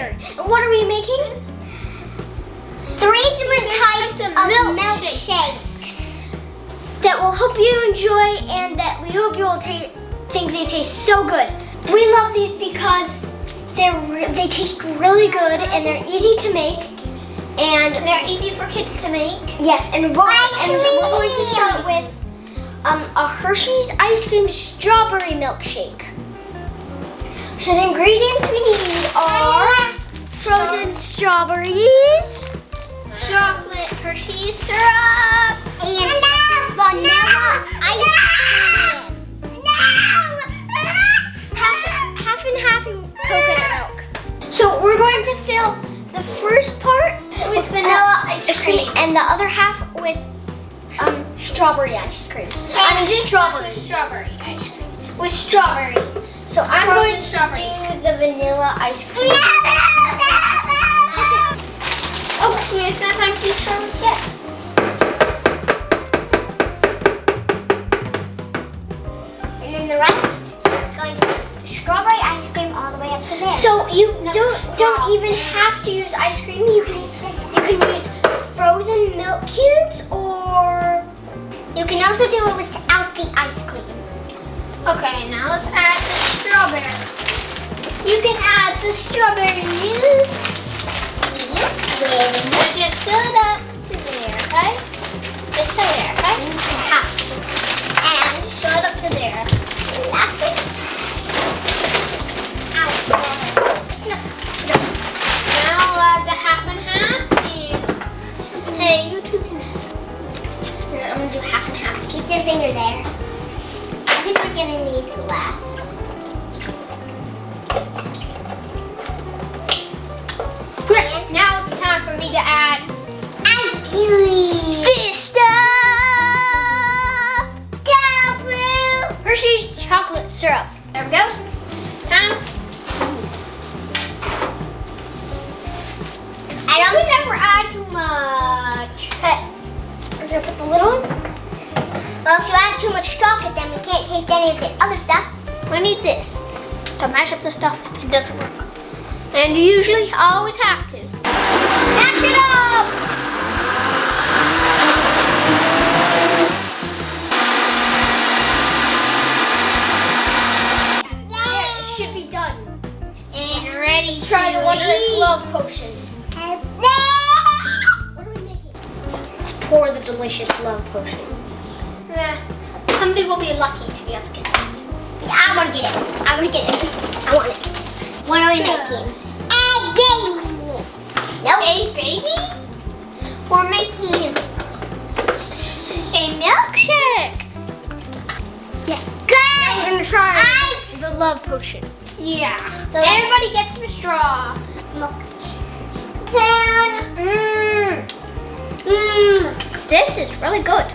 strawberry. And what are we making? 3 different types of milkshakes that will hope you enjoy and that we hope you will think they taste so good. We love these because they taste really good and they're easy to make. And they're easy for kids to make. Yes, and we're going to start with a Hershey's ice cream strawberry milkshake. So the ingredients we need are frozen strawberries, chocolate Hershey syrup, and vanilla ice cream. Half and half in coconut milk. So we're going to fill the first part with vanilla ice cream and the other half with strawberry ice cream. Strawberry ice cream with strawberries. So I'm going to do the vanilla ice cream. Oh, Smoothie, it's not time to do strawberries yet. And then the rest is going to be strawberry ice cream all the way up to there. So you don't even have to use ice cream. You can use frozen milk cubes, or you can also do it without the ice cream. Okay, now let's add the strawberries. You can add the strawberries. Just fill it up to there, okay? Just so there, okay? Half. And fill it up to there. That's it. Now add the half and half. And hey, you two can. I'm gonna do half and half. Keep your finger there. I think we're gonna need the last. Great. Now it's time for me to add this stuff. Hershey's chocolate syrup. There we go. Time. I don't never add too much. Okay. I'm gonna put the lid on. Well, if you add too much chocolate, then we can't taste any of the other stuff. We need this to mash up the stuff if it doesn't work. And you usually always have to. Mash it up! Yeah, it should be done. And ready to Try the wondrous eat. love potion. What are we making? To pour the delicious love potion. Somebody will be lucky to be able to get it. Yeah, I want to get it. I want to get it. I want it. What are we making? Egg baby. Nope. Egg baby? We're making a milkshake. Yeah. Good. We're gonna try the love potion. Yeah. So everybody gets some straw. This is really good.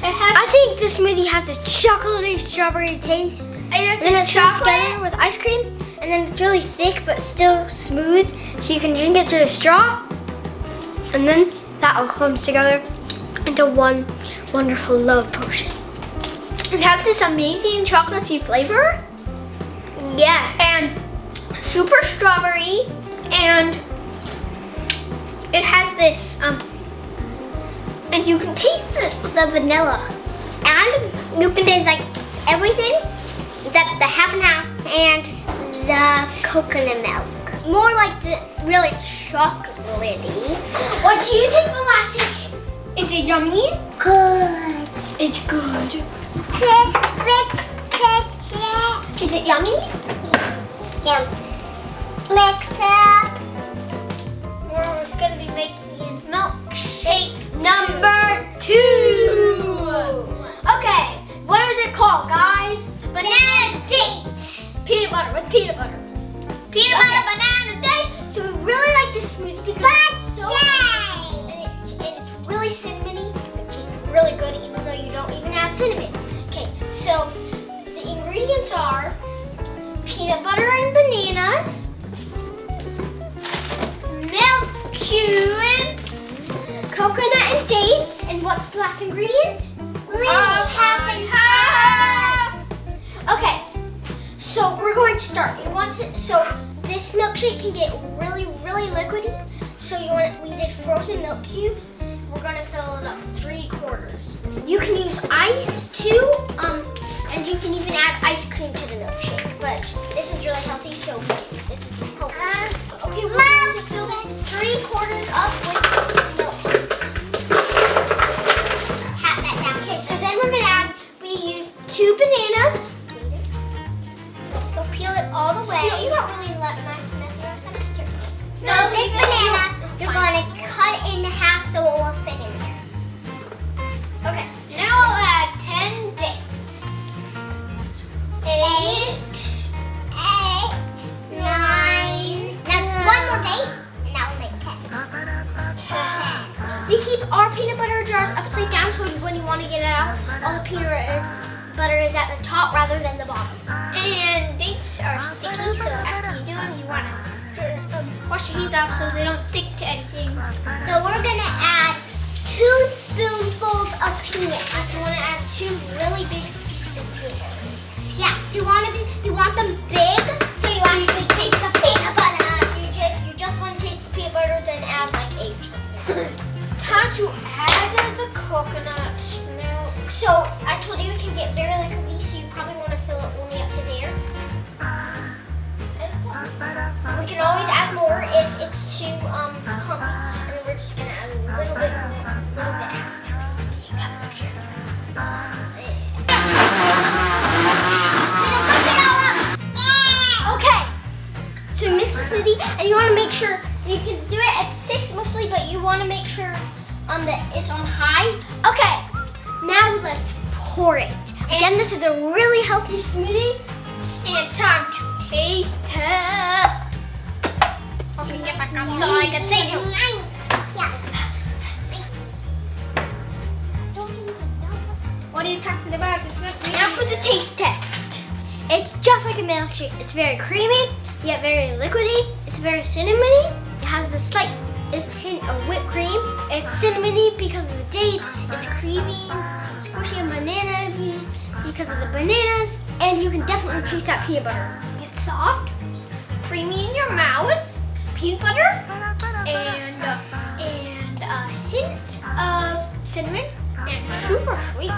I think the smoothie has this chocolatey strawberry taste. It's then it's chocolate together with ice cream, and then it's really thick but still smooth, so you can drink it to the straw, and then that all comes together into one wonderful love potion. It has this amazing chocolatey flavor. Yeah. And super strawberry, and it has this and you can taste the vanilla, and you can taste like everything except the half and half and the coconut milk. More like the really chocolatey. What do you think, Molasses? Is it yummy? Good. It's good. Is it yummy? Yeah. Mix up. We're gonna be making milkshake Number 2. Okay, what is it called, guys? banana dates. Peanut butter with peanut butter. Peanut butter banana date. So we really like this smoothie because it's so Yay! and it's really cinnamony. It tastes really good even though you don't even add cinnamon. Okay, so the ingredients are peanut butter and bananas, milk cubes, coconut and dates, and what's the last ingredient? Half and half. Okay, so we're going to start. So the this milkshake can get really, really liquidy. So we did frozen milk cubes. We're gonna fill it up 3/4. You can use ice too, and you can even add ice cream to the milkshake. But this one's really healthy, so this is healthy. Okay, we're going to fill this 3/4 up with milk cubes. Pat that down. Okay, so then we're gonna we use 2 bananas. So peel it all the way. You don't really let messy or something. Here. So this banana, you're going to cut it in half so it will fit in there. Okay, now I'll add 10 dates. 8, 9. That's one more date, and that will make 10. 10. We keep our peanut butter jars upside down so when you want to get it out, all the butter is at the top rather than the bottom. And dates are sticky, so after you do them, you want to wash your hands off so they don't stick to anything. So we're going to add 2 spoonfuls of peanut butter. So you want to add 2 really big scoops of peanut butter. Yeah, you want them big so you actually taste the peanut butter. If you just want to taste the peanut butter, then add like 8 or something. Time to add the coconut milk. So I told you it can get very liquidy, so you probably want to fill it only up to there. We can always add more if it's too clumpy, and we're just gonna add a little bit more, You got a picture. Okay. So you mix the smoothie, and you want to make sure you can do it at 6 mostly, but you want to make sure that it's on high. Okay. Now let's pour it. Again, this is a really healthy smoothie. And time to taste test. Okay, get back on so I can say you. What are you talking about? Now for the taste test. It's just like a milkshake. It's very creamy, yet very liquidy. It's very cinnamony. It has the slightest hint of whipped cream. It's cinnamony because of the dates. It's creamy, squishy and banana because of the bananas. And you can definitely taste that peanut butter. It's soft, creamy in your mouth, peanut butter, and a hint of cinnamon, and super sweet.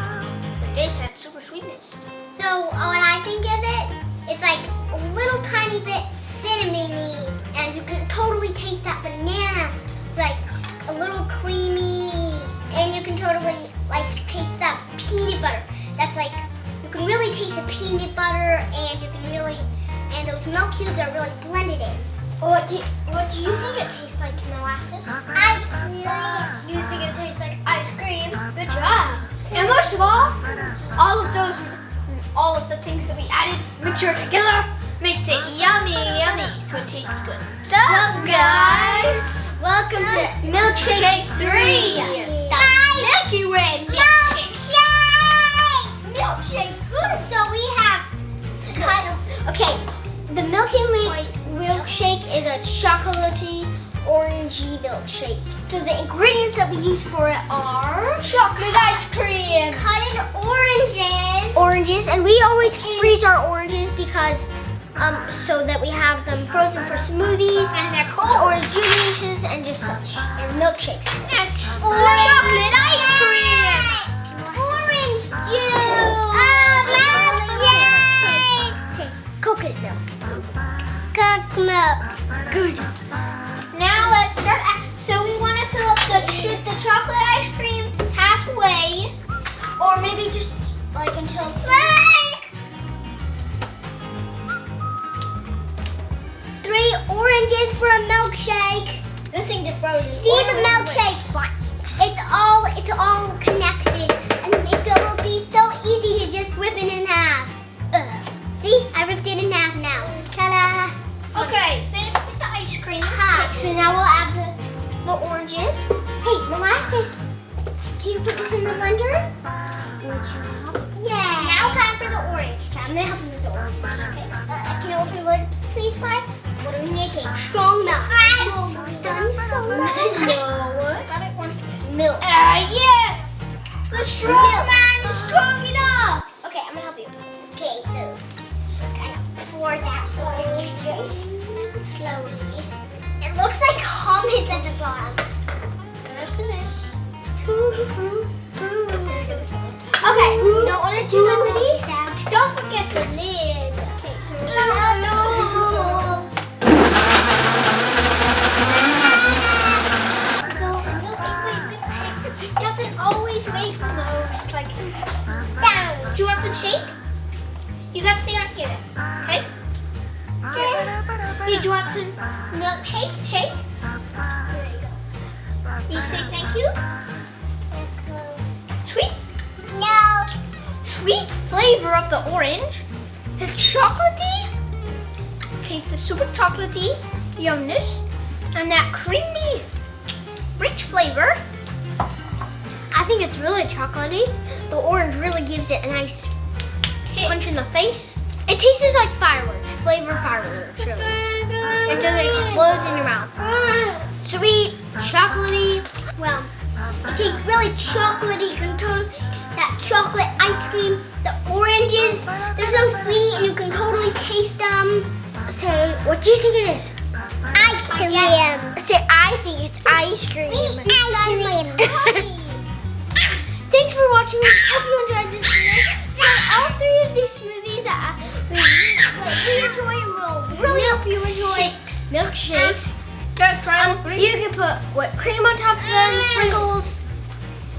The dates had super sweetness. So when I think of it, it's like a little tiny bit cinnamony, and you can totally taste that banana, like a little creamy, and you can totally like taste that peanut butter. That's like, you can really taste the peanut butter, and those milk cubes are really blended in. What do you think it tastes like, molasses? Ice cream. You think it tastes like ice cream? Good job. And most of all of the things that we added mixture together makes it yummy, so it tastes good. So guys, welcome to Milkshake 3. The Milky Way milkshake. Milkshake. Good. So we have cut. Okay, the Milky Way milkshake is a chocolatey, orangey milkshake. So the ingredients that we use for it are Chocolate ice cream. Cutted oranges, and we always freeze our oranges because so that we have them frozen for smoothies And they're cold. orange juices and just such, and milkshakes. And chocolate ice cream. Orange juice. Milkshake. Say coconut milk. Coconut milk. Good. Now let's start. So we want to fill up the chocolate ice cream halfway, Or maybe just like until. Three oranges for a milkshake. Good thing to frozen. See the milkshake? It's all connected, and it will be so easy to just rip it in half. See, I ripped it in half now. Ta-da! Okay, finish with the ice cream. Okay, so now we'll add the oranges. Hey, molasses. Can you put this in the blender? Good job. Yeah. Now time for the orange. I'm gonna help you with the oranges. Okay. Can you open the lid, please, Pi? What are we making? Strong milk. Got it one. Milk. Yes! The strong man is strong enough. Okay, I'm gonna help you. Okay, so kind of pour that orange juice. Okay, you don't want it too liquidy. Don't forget the lid. Okay, so Doesn't always make the most. Like, Down. do you want some shake? You gotta stay on here, okay? Hey, do you want some milkshake? Shake? There you go. You say thank you? Sweet? No. Sweet flavor of the orange. The chocolatey. Tastes the super chocolatey yumness. And that creamy, rich flavor. I think it's really chocolatey. The orange really gives it a nice punch in the face. It tastes like fireworks, flavor fireworks, really. It just explodes in your mouth. Sweet, chocolatey. Well, it tastes really chocolatey. You can totally that chocolate ice cream. The oranges, they're so sweet, and you can totally taste them. Say, what do you think it is? Ice cream. Say, I think it's ice cream. Ice cream. Thanks for watching. Hope you enjoyed this video. Try all 3 of these smoothies that we enjoy and will really hope you enjoy. Milkshakes. You can put whipped cream on top of them, sprinkles.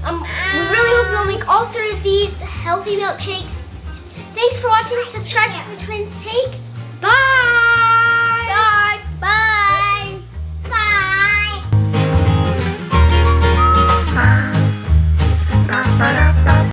We really hope you'll make all 3 of these healthy milkshakes. Thanks for watching. Subscribe to the Twins Take. Bye.